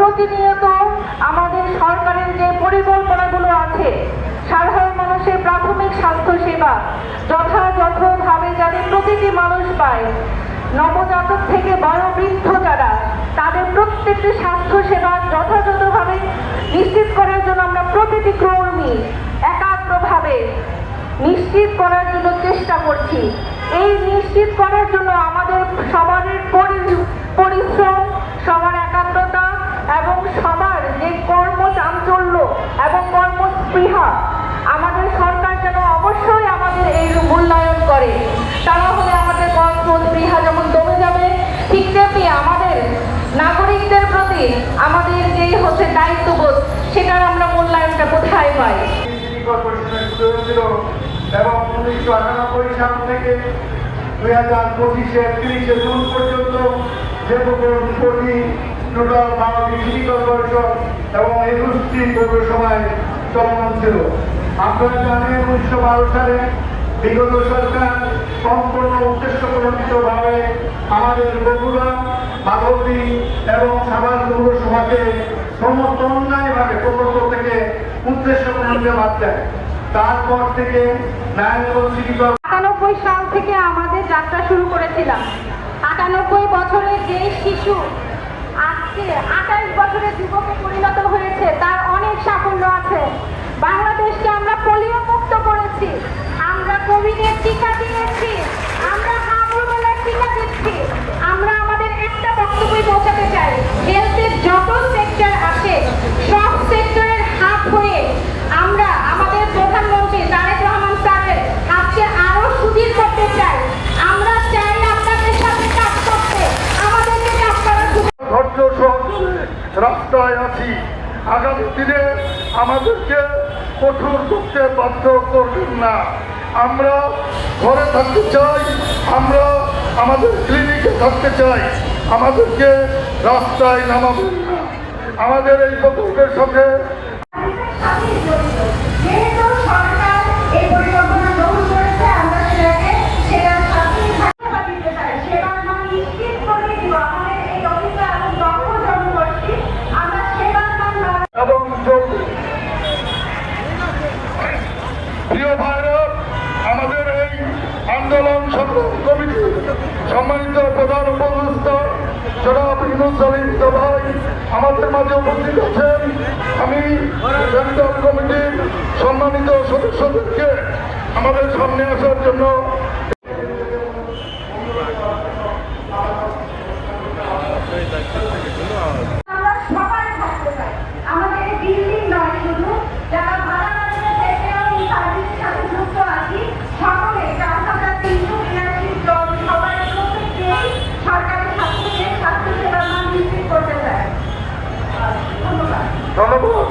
প্রতিনিয়ত আমাদের সরকারের যে পরিকল্পনাগুলো আছে, সাধারণ মানুষের প্রাথমিক স্বাস্থ্য সেবা যথাযথভাবে যাতে প্রতিটি মানুষ পায়, নবজাতক থেকে বয়োবৃদ্ধ যারা, তাদের প্রত্যেকটি স্বাস্থ্য সেবা যথাযথভাবে নিশ্চিত করার জন্য আমরা প্রতিটি কর্মী একাগ্রভাবে নিশ্চিত করার জন্য চেষ্টা করছি। এই নিশ্চিত করার জন্য আমাদের সবার পরিশ্রম, সবার একাগ্রতা এবং সবার যে কর্মচাঞ্চল্য এবং কর্মস্পৃহা, আমাদের সরকার যেন অবশ্যই আমাদের এই মূল্যায়ন করে। তারা হলে আমাদের কর্মস্পৃহা যেমন দমে যাবে, ঠিক তেমনি আমাদের নাগরিকদের প্রতি আমাদের যে দায়িত্ববোধ, সেটার আমরা মূল্যায়নটা কোথায় পাই। এবং 1998 সাল থেকে 2025-এর 30শে জুন পর্যন্ত যে প্রকল্পটি টোটাল বাংলাদেশ সিটি কর্পোরেশন এবং 21টি পৌরসভায় চলমান ছিল। আপনারা জানেন 1912 সালে বিগত সরকার সম্পূর্ণ উদ্দেশ্য প্রণোদিতভাবে আমাদের বগুড়া, মাধবদী এবং সাভার পৌরসভাকে সমস্ত অন্যায়ভাবে প্রকল্প থেকে উদ্দেশ্য প্রণোদিত বাদ দেয়। তারপর থেকে 98 সাল থেকে আমাদের যাত্রা শুরু করেছিলাম। 98 বছরের যে শিশু আজকে 28 বছরের যুবকে পরিণত হয়েছে, তার অনেক সাফল্য আছে। বাংলাদেশকে আমরা পোলিও মুক্ত করেছি, আমরা কোভিডের টিকা দিয়েছি, আমরা হামরুবেলার টিকা দিচ্ছি। আমরা আমাদের একটা বক্তব্যই পৌঁছাতে চাই, হেলথের যত সেক্টর আছে সব সেক্টরের হাত হয়ে আমরা আমাদের প্রধানমন্ত্রী তারেক রহমান স্যারের আজকে আরো সুদীর করতে চাই। আমরা চাই আপনাদের সাথে কাজ করতে, আমাদেরকে কাজ করার ধৈর্য সহকারে রাস্তায় আছি। আগামী দিনে আমাদেরকে কঠোর করতে বাধ্য করবেন না। আমরা ঘরে থাকতে চাই, আমরা আমাদের ক্লিনিকে থাকতে চাই, আমাদেরকে রাস্তায় নামাবেন না। আমাদের এই প্রকল্পের সাথে প্রিয় ভাইরা, আমাদের এই আন্দোলন সংগ্রাম কমিটির সম্মানিত প্রধান উপদেষ্টা জনাব ইউনূস আলী ভাই আমাদের মাঝে উপস্থিত আছেন। আমি সেন্ট্রাল কমিটির সম্মানিত সদস্যদেরকে আমাদের সামনে আসার জন্য ধন্যবাদ।